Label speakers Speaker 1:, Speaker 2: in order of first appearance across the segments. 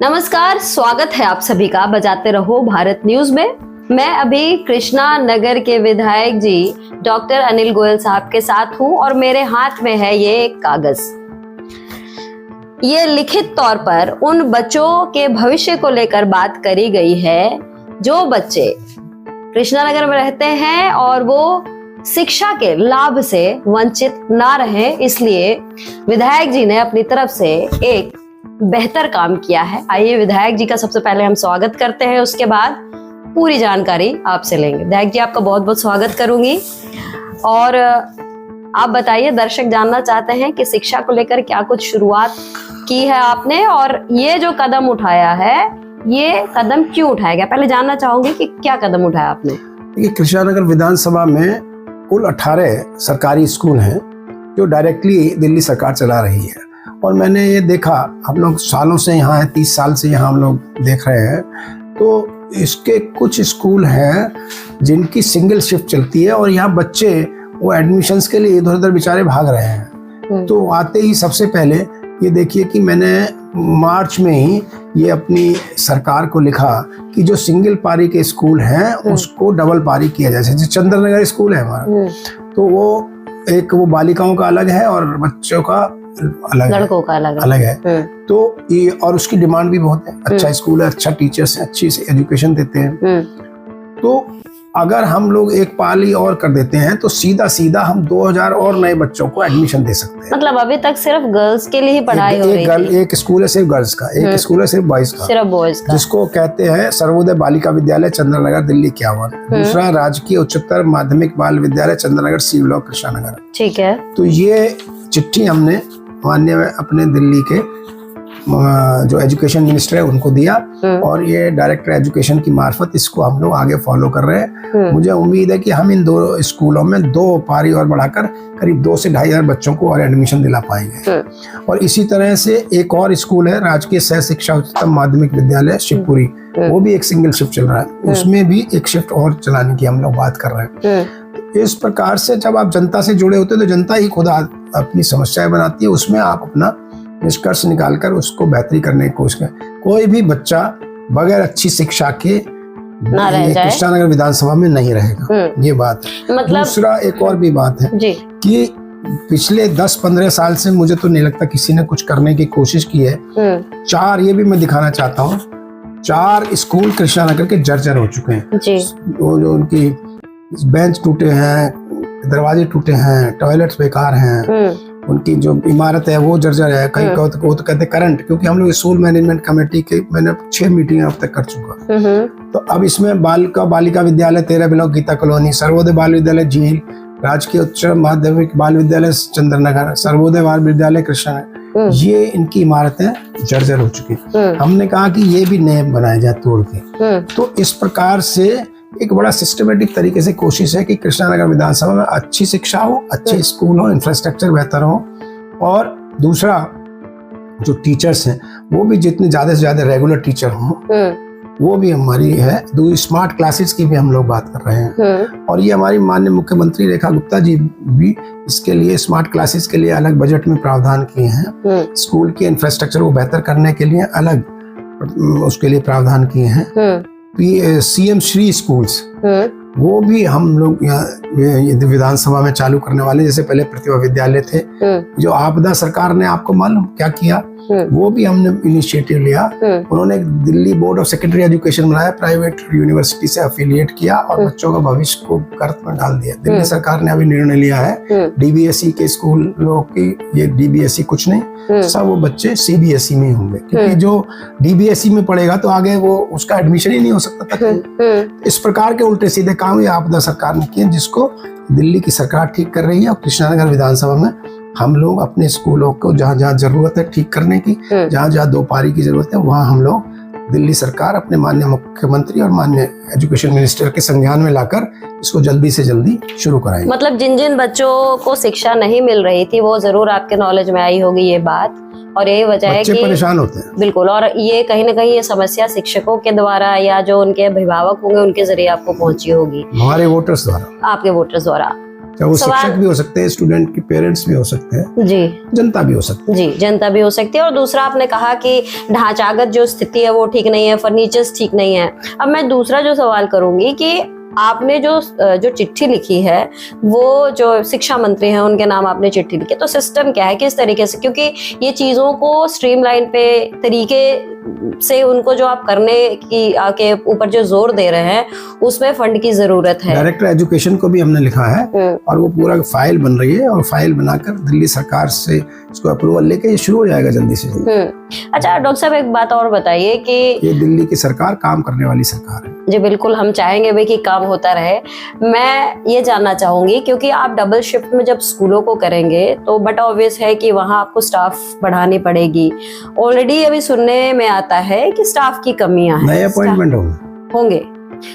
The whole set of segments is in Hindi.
Speaker 1: नमस्कार, स्वागत है आप सभी का बजाते रहो भारत न्यूज में। मैं अभी कृष्णा नगर के विधायक जी डॉक्टर अनिल गोयल साहब के साथ हूं और मेरे हाथ में है ये एक कागज। ये लिखित तौर पर उन बच्चों के भविष्य को लेकर बात करी गई है जो बच्चे कृष्णा नगर में रहते हैं और वो शिक्षा के लाभ से वंचित ना रहे, इसलिए विधायक जी ने अपनी तरफ से एक बेहतर काम किया है। आइए विधायक जी का सबसे पहले हम स्वागत करते हैं, उसके बाद पूरी जानकारी आपसे लेंगे। विधायक जी आपका बहुत बहुत स्वागत करूंगी और आप बताइए, दर्शक जानना चाहते हैं कि शिक्षा को लेकर क्या कुछ शुरुआत की है आपने और ये जो कदम उठाया है ये कदम क्यों उठाया गया, पहले जानना चाहूंगी कि क्या कदम उठाया आपने।
Speaker 2: ये कृष्णा नगर विधानसभा में कुल 18 सरकारी स्कूल हैं जो डायरेक्टली दिल्ली सरकार चला रही है और मैंने ये देखा, हम लोग सालों से यहाँ हैं, 30 साल से यहाँ हम लोग देख रहे हैं, तो इसके कुछ स्कूल हैं जिनकी सिंगल शिफ्ट चलती है और यहाँ बच्चे वो एडमिशन्स के लिए इधर उधर बेचारे भाग रहे हैं। तो आते ही सबसे पहले ये देखिए कि मैंने मार्च में ही ये अपनी सरकार को लिखा कि जो सिंगल पारी के स्कूल हैं उसको डबल पारी किया जाए। जैसे चंद्रनगर स्कूल है हमारा, तो वो बालिकाओं का अलग है और बच्चों का अलग, लड़कों का अलग है। तो ये और उसकी डिमांड भी बहुत है, अच्छा स्कूल है, अच्छा टीचर्स है, अच्छी एजुकेशन देते हैं। तो अगर हम लोग एक पाली और कर देते हैं तो सीधा सीधा हम 2000 और नए बच्चों को एडमिशन दे सकते हैं।
Speaker 1: मतलब अभी तक सिर्फ गर्ल्स के लिए ही पढ़ाई हो रही थी।
Speaker 2: एक स्कूल है सिर्फ गर्ल्स का, एक स्कूल है सिर्फ बॉयज का,
Speaker 1: सिर्फ बॉयज का,
Speaker 2: जिसको कहते हैं सर्वोदय बालिका विद्यालय चंद्रनगर दिल्ली 51। दूसरा राजकीय उच्चतर माध्यमिक बाल विद्यालय चंद्रनगर सी ब्लॉक कृष्णा नगर। ठीक है। तो ये चिट्ठी हमने माननीय अपने दिल्ली के जो एजुकेशन मिनिस्टर है उनको दिया और ये डायरेक्टर एजुकेशन की मार्फत इसको हम लोग आगे फॉलो कर रहे हैं। मुझे उम्मीद है कि हम इन 2 स्कूलों में 2 पारी और बढ़ाकर करीब 2 से 2,500 बच्चों को और एडमिशन दिला पाएंगे। और इसी तरह से एक और स्कूल है राजकीय सह शिक्षा उच्चतर माध्यमिक विद्यालय शिवपुरी, वो भी एक सिंगल शिफ्ट चल रहा है, उसमें भी एक शिफ्ट और चलाने की हम लोग बात कर रहे हैं। इस प्रकार से जब आप जनता से जुड़े होते हैं तो जनता ही खुद अपनी समस्याएं बनाती है, उसमें आप अपना निष्कर्ष निकालकर उसको बेहतरी करने की कोशिश करें। कोई भी बच्चा बगैर अच्छी शिक्षा के कृष्णा नगर विधानसभा में नहीं रहेगा, ये बात है। मतलब दूसरा एक और भी बात है कि पिछले 10-15 साल से मुझे तो नहीं लगता किसी ने कुछ करने की कोशिश की है। 4 ये भी मैं दिखाना चाहता हूँ, 4 स्कूल कृष्णा नगर के जर्जर हो चुके हैं। जो उनकी बेंच टूटे हैं, दरवाजे टूटे हैं, टॉयलेट्स बेकार हैं, उनकी जो इमारत है वो जर्जर है। कहीं वो तो कहते करंट, क्योंकि हम लोग स्कूल मैनेजमेंट कमेटी के मैंने 6 मीटिंग अब तक कर चुका। तो अब इसमें बालिका विद्यालय 13 ब्लॉक गीता कॉलोनी, सर्वोदय बाल विद्यालय झील, राजकीय उच्च माध्यमिक बाल विद्यालय चंद्रनगर, सर्वोदय बाल विद्यालय कृष्णा नगर, ये इनकी इमारतें जर्जर हो चुकी। हमने कहा कि ये भी नए बनाए जाए तोड़ के। तो इस प्रकार से एक बड़ा सिस्टमेटिक तरीके से कोशिश है कि कृष्णा नगर विधानसभा में अच्छी शिक्षा हो, अच्छे स्कूल हो, इंफ्रास्ट्रक्चर बेहतर हो और दूसरा जो टीचर्स हैं वो भी जितने ज्यादा से ज्यादा रेगुलर टीचर हों, वो भी हमारी है। स्मार्ट क्लासेस की भी हम लोग बात कर रहे हैं और ये हमारी माननीय मुख्यमंत्री रेखा गुप्ता जी भी इसके लिए स्मार्ट क्लासेस के लिए अलग बजट में प्रावधान किए हैं। स्कूल के इंफ्रास्ट्रक्चर को बेहतर करने के लिए अलग उसके लिए प्रावधान किए हैं। CM श्री स्कूल्स वो भी हम लोग यहाँ विधानसभा में चालू करने वाले। जैसे पहले प्रतिभा विद्यालय थे, जो आपदा सरकार ने आपको मालूम क्या किया, वो भी हमने इनिशिएटिव लिया। उन्होंने Delhi board of secondary education बनाया, प्राइवेट यूनिवर्सिटी से एफिलिएट किया और बच्चों का भविष्य को गर्त में डाल दिया। दिल्ली सरकार ने अभी निर्णय लिया है DBSE के स्कूल लोग की, ये DBSE कुछ नहीं, सब वो बच्चे CBSE में होंगे, क्योंकि जो DBSE में पढ़ेगा तो आगे वो उसका एडमिशन ही नहीं हो सकता था। इस प्रकार के उल्टे सीधे काम ये आपदा सरकार ने किए, जिसको दिल्ली की सरकार ठीक कर रही है। और कृष्णा नगर विधानसभा में हम लोग अपने स्कूलों को जहाँ जहाँ जरूरत है ठीक करने की, जहाँ जहाँ 2 पारी की जरूरत है, वहाँ हम लोग दिल्ली सरकार अपने माननीय मुख्यमंत्री और माननीय एजुकेशन मिनिस्टर के संज्ञान में लाकर इसको जल्दी से जल्दी शुरू कराएंगे।
Speaker 1: मतलब जिन जिन बच्चों को शिक्षा नहीं मिल रही थी वो जरूर आपके नॉलेज में आई होगी ये बात, और यही वजह है कि
Speaker 2: परेशान होते हैं।
Speaker 1: बिल्कुल, और ये कहीं ना कहीं ये समस्या शिक्षकों के द्वारा या जो उनके अभिभावक होंगे उनके जरिए आपको पहुंची होगी,
Speaker 2: हमारे वोटर्स द्वारा,
Speaker 1: आपके वोटर्स द्वारा।
Speaker 2: चाहे वो शिक्षक भी हो सकते हैं, स्टूडेंट के पेरेंट्स भी हो सकते हैं
Speaker 1: जी,
Speaker 2: जनता भी हो सकती है।
Speaker 1: जी, जनता भी हो सकती है। और दूसरा आपने कहा कि ढांचागत जो स्थिति है वो ठीक नहीं है, फर्नीचर्स ठीक नहीं है। अब मैं दूसरा जो सवाल करूंगी कि आपने जो चिट्ठी लिखी है, वो जो शिक्षा मंत्री हैं उनके नाम आपने चिट्ठी लिखी, तो सिस्टम क्या है, किस तरीके से, क्योंकि ये चीजों को स्ट्रीमलाइन पे तरीके से उनको जो आप करने की के ऊपर जो जोर दे रहे हैं उसमें फंड की जरूरत है।
Speaker 2: डायरेक्टर एजुकेशन को भी हमने लिखा है और वो पूरा फाइल बन रही है और फाइल बनाकर दिल्ली सरकार से इसको अप्रूवल लेके ये शुरू हो जाएगा जल्दी से जल्दी।
Speaker 1: अच्छा डॉक्टर साहब, एक बात और बताइए कि
Speaker 2: ये दिल्ली की सरकार काम करने वाली सरकार है।
Speaker 1: जी बिल्कुल, हम चाहेंगे भी कि काम होता रहे। मैं ये जानना चाहूंगी, क्योंकि आप डबल शिफ्ट में जब स्कूलों को करेंगे तो बट ऑब्वियस है कि वहां आपको स्टाफ बढ़ानी पड़ेगी। ऑलरेडी अभी सुनने में आता है कि स्टाफ की कमियां हैं,
Speaker 2: नए अपॉइंटमेंट होंगे,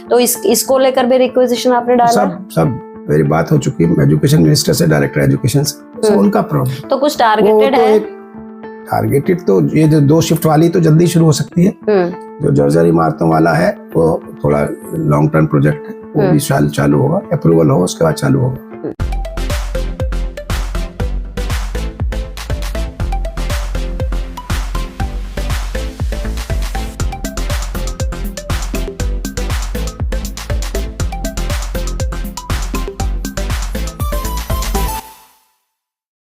Speaker 1: तो इसको लेकर भी रिक्वेजिशन आपने डाला?
Speaker 2: सब मेरी बात हो चुकी है एजुकेशन मिनिस्टर से, डायरेक्टर एजुकेशन से, उनका प्रॉब्लम।
Speaker 1: तो कुछ टारगेटेड है?
Speaker 2: टारगेटेड तो ये जो 2 शिफ्ट वाली तो जल्दी शुरू हो सकती है। जो जर्जर इमारतों वाला है वो थोड़ा लॉन्ग टर्म प्रोजेक्ट है, वो भी साल चालू होगा, अप्रूवल हो उसके बाद चालू होगा।